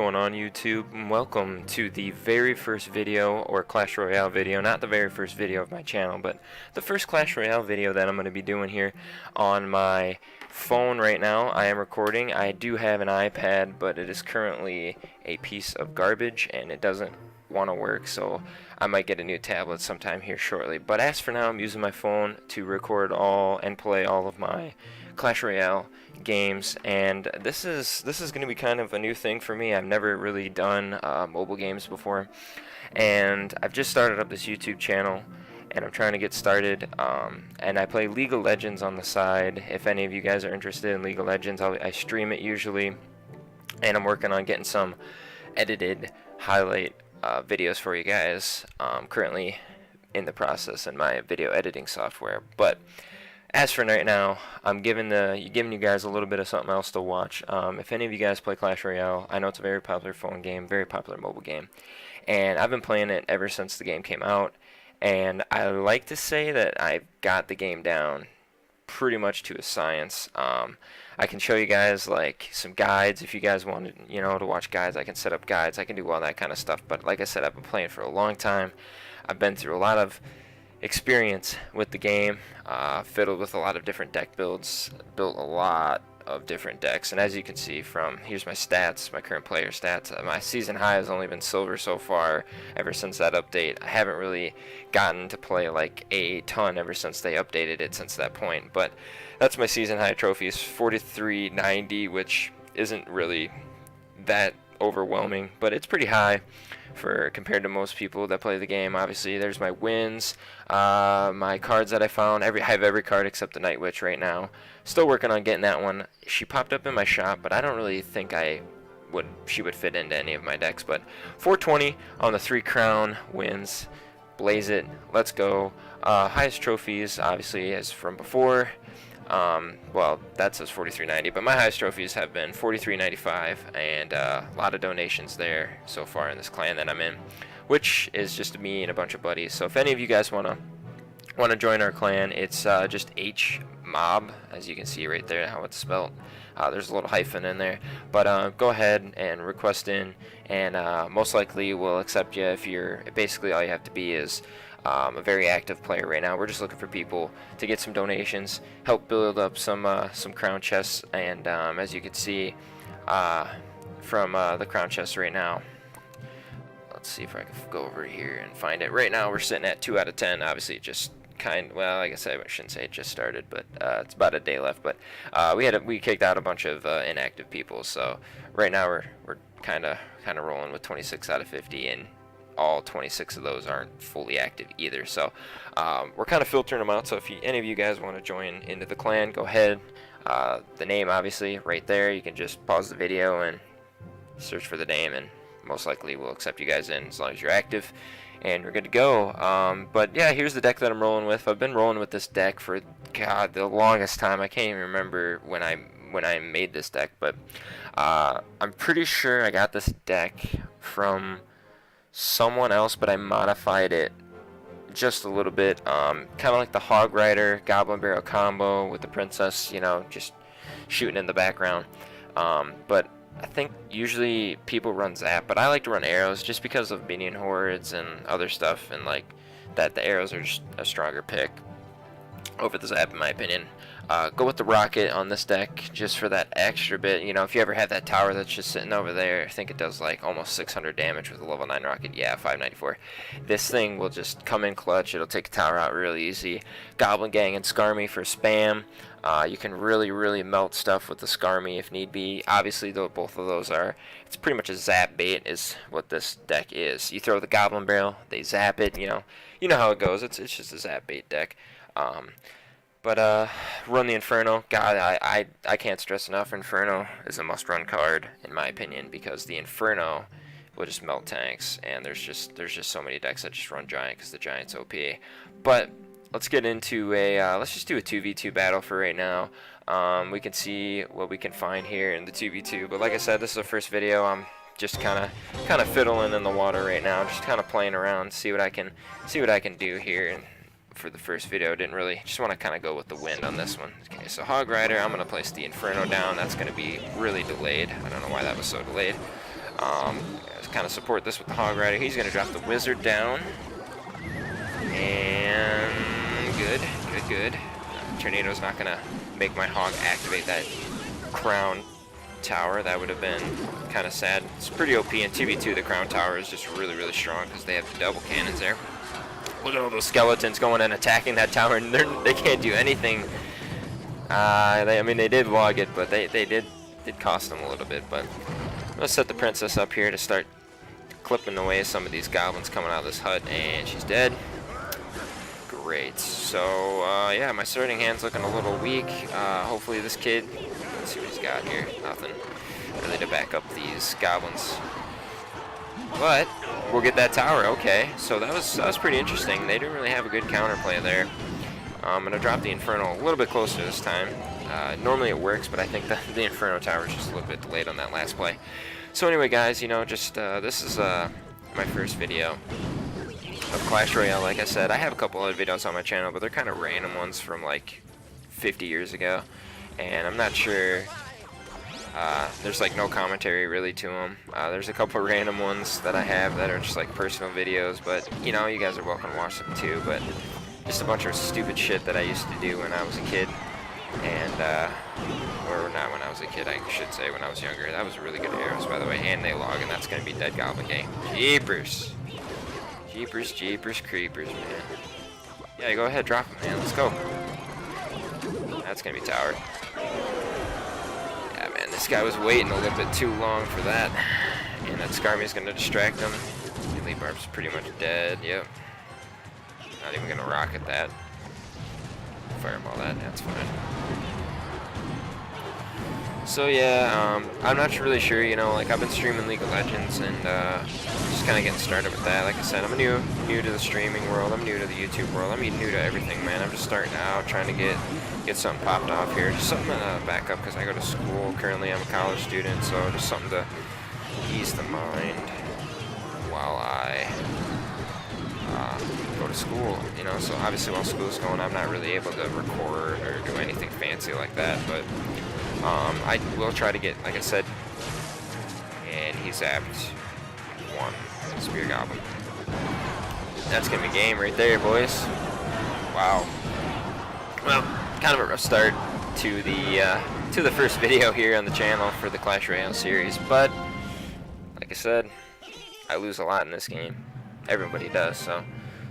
going on, YouTube? And welcome to the very first video, or Clash Royale video, not the very first video of my channel, but the first Clash Royale video that I'm going to be doing here on my phone right now. I am recording. I do have an iPad, but it is currently a piece of garbage and it doesn't want to work, so I might get a new tablet sometime here shortly. But as for now, I'm using my phone to record all and play all of my Clash Royale games, and this is going to be kind of a new thing for me. I've never really done mobile games before, and I've just started up this YouTube channel and I'm trying to get started, and I play League of Legends on the side. If any of you guys are interested in League of Legends, I stream it usually, and I'm working on getting some edited highlight videos for you guys. Currently in the process in my video editing software, but as for right now, I'm giving you guys a little bit of something else to watch. If any of you guys play Clash Royale, I know it's a very popular phone game, very popular mobile game, and I've been playing it ever since the game came out, and I like to say that I've got the game down pretty much to a science. I can show you guys like some guides if you guys wanted, to watch guides. I can set up guides, I can do all that kind of stuff, but like I said, I've been playing for a long time. I've been through a lot of experience with the game, fiddled with a lot of different deck builds, built a lot of different decks, and as you can see from, here's my stats, my current player stats. My season high has only been silver so far ever since that update. I haven't really gotten to play like a ton ever since they updated it since that point, but that's my season high trophies, 4390, which isn't really that overwhelming, but it's pretty high for compared to most people that play the game. Obviously, there's my wins, my cards that I found. I have every card except the Night Witch right now. Still working on getting that one. She popped up in my shop, but I don't really think she would fit into any of my decks. But 420 on the 3 crown wins. Blaze it. Let's go. Highest trophies, obviously, as from before. Well, that says 4390, but my highest trophies have been 4395, and a lot of donations there so far in this clan that I'm in, which is just me and a bunch of buddies. So if any of you guys wanna join our clan, it's just H mob, as you can see right there how it's spelled. There's a little hyphen in there, but go ahead and request in, and most likely we'll accept you if you're, basically all you have to be is a very active player right now. We're just looking for people to get some donations, help build up some crown chests, and as you can see from the crown chests right now, let's see if I can go over here and find it. Right now we're sitting at 2 out of 10. Obviously it just well, I guess I shouldn't say it just started, but it's about a day left, but we kicked out a bunch of inactive people, so right now we're kind of rolling with 26 out of 50, and all 26 of those aren't fully active either, so we're kind of filtering them out. So if any of you guys want to join into the clan, go ahead. The name obviously right there, you can just pause the video and search for the name, and most likely we'll accept you guys in as long as you're active, and we're good to go. But yeah, here's the deck that I'm rolling with. I've been rolling with this deck for the longest time. I can't even remember when I made this deck, but I'm pretty sure I got this deck from someone else, but I modified it just a little bit, kind of like the Hog Rider Goblin Barrel combo with the princess, just shooting in the background. But I think usually people run Zap, but I like to run arrows just because of minion hordes and other stuff, and like that the arrows are just a stronger pick over the Zap in my opinion. Go with the rocket on this deck just for that extra bit. If you ever have that tower that's just sitting over there, I think it does like almost 600 damage with a level 9 rocket. Yeah, 594. This thing will just come in clutch. It'll take a tower out really easy. Goblin Gang and Skarmy for spam. You can really melt stuff with the Skarmy if need be. Obviously, though, both of those it's pretty much a zap bait is what this deck is. You throw the Goblin Barrel, they zap it. You know how it goes. It's just a zap bait deck. But run the Inferno. God, I can't stress enough, Inferno is a must-run card in my opinion, because the Inferno will just melt tanks, and there's just so many decks that just run Giant because the Giant's OP. But let's get into let's just do a 2v2 battle for right now. We can see what we can find here in the 2v2. But like I said, this is the first video. I'm just kind of fiddling in the water right now, just kind of playing around, see what I can do here. And for the first video, didn't really, just want to kind of go with the wind on this one. Okay, so Hog Rider, I'm going to place the Inferno down. That's going to be really delayed. I don't know why that was so delayed. Kind of support this with the Hog Rider. He's going to drop the Wizard down. And good, good, good. Tornado's not going to make my Hog activate that Crown Tower. That would have been kind of sad. It's pretty OP in 2v2. The Crown Tower is just really, really strong because they have the double cannons there. Look at all those skeletons going and attacking that tower, and they can't do anything. I mean, they did log it, but they did cost them a little bit. But let's set the princess up here to start clipping away some of these goblins coming out of this hut, and she's dead. Great. So yeah, my starting hand's looking a little weak. Hopefully this kid, let's see what he's got here. Nothing really to back up these goblins, but we'll get that tower. Okay, so that was pretty interesting. They didn't really have a good counterplay there. I'm gonna drop the Inferno a little bit closer this time. Normally it works, but I think the Inferno tower is just a little bit delayed on that last play. So anyway, guys, you know, just this is my first video of Clash Royale. Like I said, I have a couple other videos on my channel, but they're kind of random ones from like 50 years ago, and I'm not sure. There's like no commentary really to them. There's a couple random ones that I have that are just like personal videos, but you know, you guys are welcome to watch them too. But just a bunch of stupid shit that I used to do when I was a kid, and or not when I was a kid, I should say, when I was younger. That was really good arrows, by the way, and they log, and that's gonna be Dead Goblin Gang. Jeepers, jeepers, jeepers, creepers, man. Yeah, go ahead, drop him, man. Let's go. That's gonna be towered. Yeah, man, this guy was waiting a little bit too long for that, and that Skarmy's gonna distract him. Melee Barb's pretty much dead. Yep. Not even gonna rocket that. Fireball that. That's fine. So yeah, I'm not really sure, you know, like I've been streaming League of Legends and just kind of getting started with that. Like I said, I'm new to the streaming world. I'm new to the YouTube world. I'm new to everything, man. I'm just starting out, trying to get something popped off here. Just something to back up because I go to school. Currently, I'm a college student, so just something to ease the mind while I go to school, you know. So obviously while school's going, I'm not really able to record or do anything fancy like that, but I will try to get, like I said, and he zapped one Spear Goblin. That's gonna be game right there, boys. Wow. Well, kind of a rough start to the first video here on the channel for the Clash Royale series, but like I said, I lose a lot in this game. Everybody does, so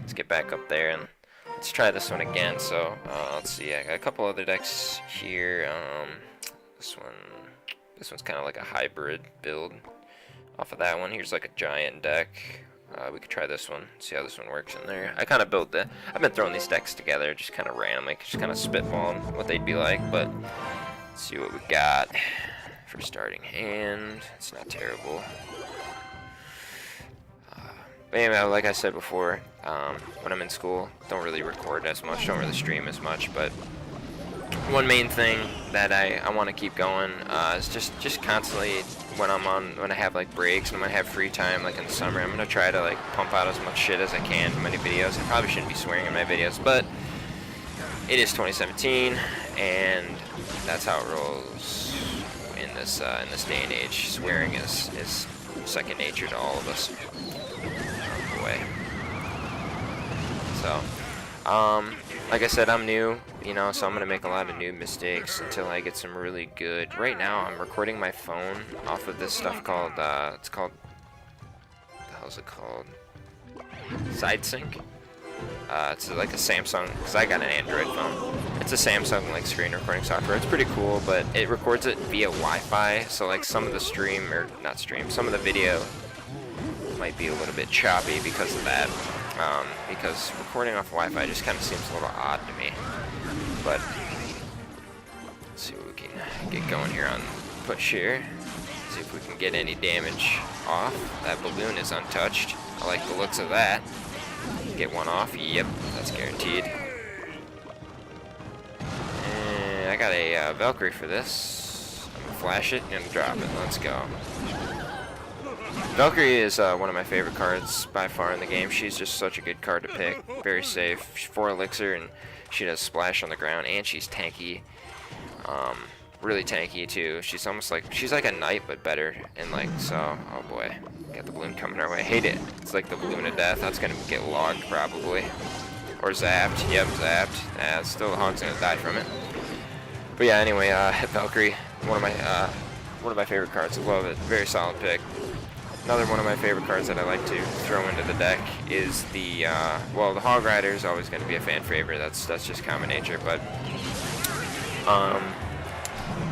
let's get back up there and let's try this one again. So let's see, I got a couple other decks here. This one's kind of like a hybrid build off of that one. Here's like a giant deck. We could try this one, see how this one works in there. I kind of built I've been throwing these decks together just kind of randomly, just kind of spitballing what they'd be like, but let's see what we got for starting hand. It's not terrible. But anyway, like I said before, when I'm in school, don't really record as much, don't really stream as much, but one main thing that I want to keep going is just constantly when I have like breaks and when I have free time, like in the summer, I'm gonna try to like pump out as much shit as I can in many videos. I probably shouldn't be swearing in my videos, but it is 2017, and that's how it rolls in this day and age. Swearing is second nature to all of us. Way. So, like I said, I'm new, you know, so I'm gonna make a lot of new mistakes until I get some really good. Right now, I'm recording my phone off of this stuff called, what the hell's it called? Side Sync. It's like a Samsung, because I got an Android phone. It's a Samsung like screen recording software. It's pretty cool, but it records it via Wi-Fi, so like some of the some of the video might be a little bit choppy because of that. Because recording off Wi-Fi just kind of seems a little odd to me. But let's see what we can get going here on push here. See if we can get any damage off. That balloon is untouched. I like the looks of that. Get one off. Yep, that's guaranteed. And I got a Valkyrie for this. I'm gonna flash it and drop it. Let's go. Valkyrie is one of my favorite cards by far in the game. She's just such a good card to pick. Very safe. She's 4 elixir and she does splash on the ground, and she's tanky. really tanky too. She's almost like, she's like a knight but better. And like, so, oh boy, got the balloon coming our way. Hate it. It's like the balloon of death. That's gonna get logged probably. Or zapped. Yep, zapped. Still the Hog's gonna die from it. But yeah, anyway, Valkyrie, one of my favorite cards. I love it. Very solid pick. Another one of my favorite cards that I like to throw into the deck is the well, the Hog Rider is always going to be a fan favorite. That's just common nature. But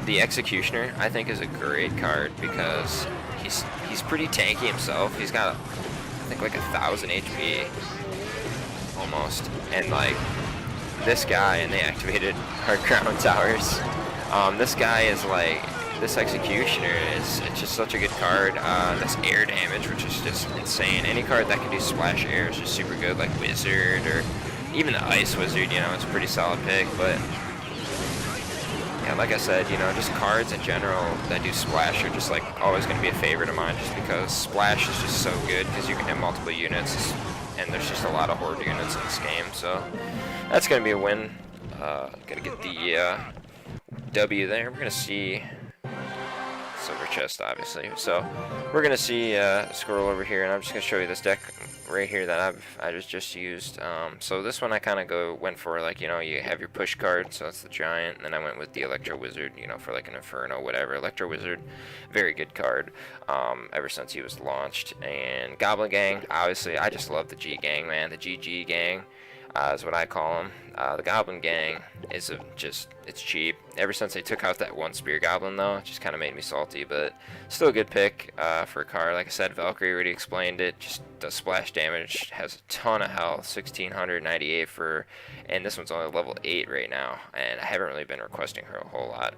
the Executioner I think is a great card because he's pretty tanky himself. He's got I think like 1,000 HP almost, and like this guy, and they activated our Crown Towers. This guy is like. This Executioner it's just such a good card. That's air damage, which is just insane. Any card that can do splash air is just super good, like Wizard or even the Ice Wizard, you know, it's a pretty solid pick. But yeah, like I said, you know, just cards in general that do splash are just like always going to be a favorite of mine, just because splash is just so good because you can hit multiple units, and there's just a lot of horde units in this game. So that's going to be a win. Gonna get the W there. We're gonna see. Silver chest, obviously. So we're gonna see scroll over here, and I'm just gonna show you this deck right here that I just used. So this one I kind of went for, like, you know, you have your push card, so that's the giant, and then I went with the Electro Wizard, you know, for like an Inferno, whatever. Electro Wizard, very good card, ever since he was launched. And Goblin Gang, obviously, I just love the G Gang, man. The GG Gang is what I call them. The Goblin Gang is it's cheap. Ever since they took out that one Spear Goblin, though, it just kind of made me salty, but still a good pick for a card. Like I said, Valkyrie already explained it. Just does splash damage, has a ton of health, 1698 for, and this one's only level 8 right now, and I haven't really been requesting her a whole lot,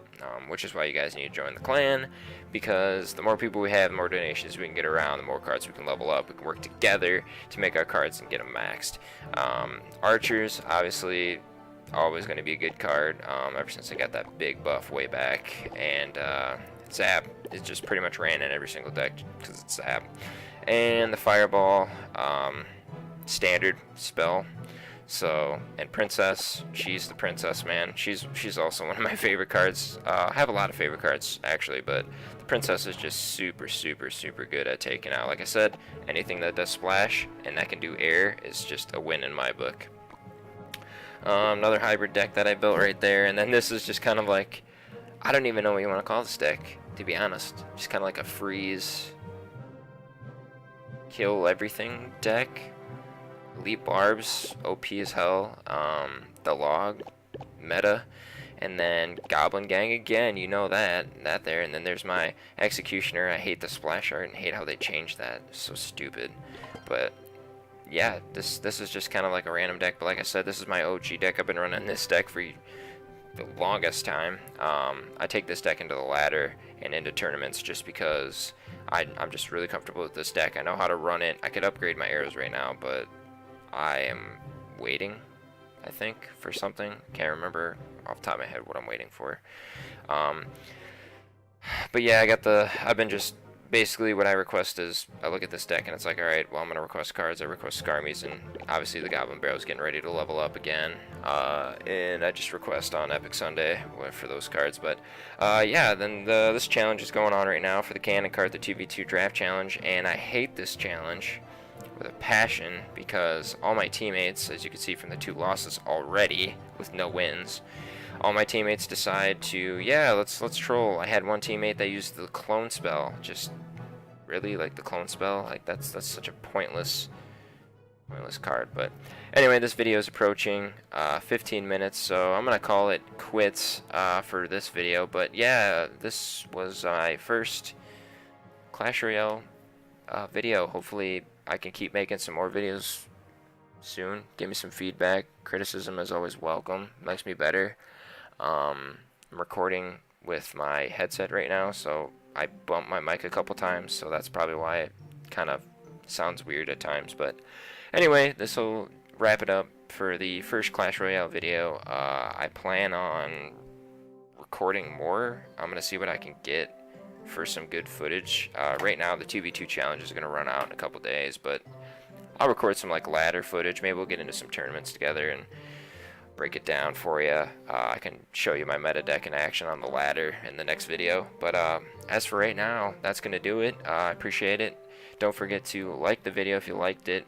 which is why you guys need to join the clan, because the more people we have, the more donations we can get around, the more cards we can level up. We can work together to make our cards and get them maxed. Archers, obviously, always going to be a good card, ever since I got that big buff way back. And Zap is just pretty much ran in every single deck because it's Zap. And the Fireball, standard spell. So, and Princess, she's the Princess, man. She's also one of my favorite cards. I have a lot of favorite cards, actually, but the Princess is just super good at taking out. Like I said, anything that does splash and that can do air is just a win in my book. Another hybrid deck that I built right there, and then this is just kind of like, I don't even know what you want to call this deck, to be honest. Just kind of like a freeze, kill everything deck. Elite Barbs, OP as hell. The Log, meta, and then Goblin Gang again. You know that there. And then there's my Executioner. I hate the splash art and hate how they changed that. It's so stupid. But yeah, this is just kind of like a random deck. But like I said, this is my OG deck. I've been running this deck for the longest time. I take this deck into the ladder and into tournaments just because I'm just really comfortable with this deck. I know how to run it. I could upgrade my arrows right now, but I am waiting, I think, for something. Can't remember off the top of my head what I'm waiting for. But yeah, I've been just, basically what I request is, I look at this deck and it's like, alright, well, I'm going to request cards. I request Skarmies, and obviously the Goblin Barrel's getting ready to level up again. And I just request on Epic Sunday for those cards. But yeah, then this challenge is going on right now for the Cannon card, the 2v2 draft challenge, and I hate this challenge with a passion because all my teammates, as you can see from the 2 losses already with no wins, all my teammates decide to, yeah, let's troll. I had one teammate that used the clone spell. Just really, like, the clone spell, like that's such a pointless card. But anyway, this video is approaching 15 minutes, so I'm gonna call it quits for this video. But yeah, this was my first Clash Royale video. Hopefully I can keep making some more videos soon. Give me some feedback. Criticism is always welcome. Makes me better. I'm recording with my headset right now, so I bumped my mic a couple times, so that's probably why it kind of sounds weird at times. But anyway, this will wrap it up for the first Clash Royale video. I plan on recording more. I'm going to see what I can get for some good footage. Right now the 2v2 challenge is going to run out in a couple days, but I'll record some like ladder footage. Maybe we'll get into some tournaments together. break it down for you. I can show you my meta deck in action on the ladder in the next video. But as for right now, that's going to do it. I appreciate it. Don't forget to like the video if you liked it.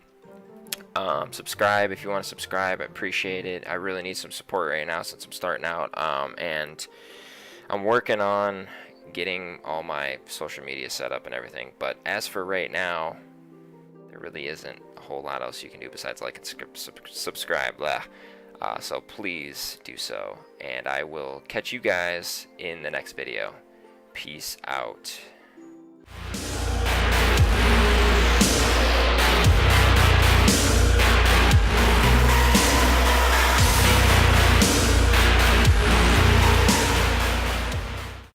Subscribe if you want to subscribe. I appreciate it. I really need some support right now since I'm starting out. And I'm working on getting all my social media set up and everything. But as for right now, there really isn't a whole lot else you can do besides like and subscribe. Blah. So please do so, and I will catch you guys in the next video. Peace out.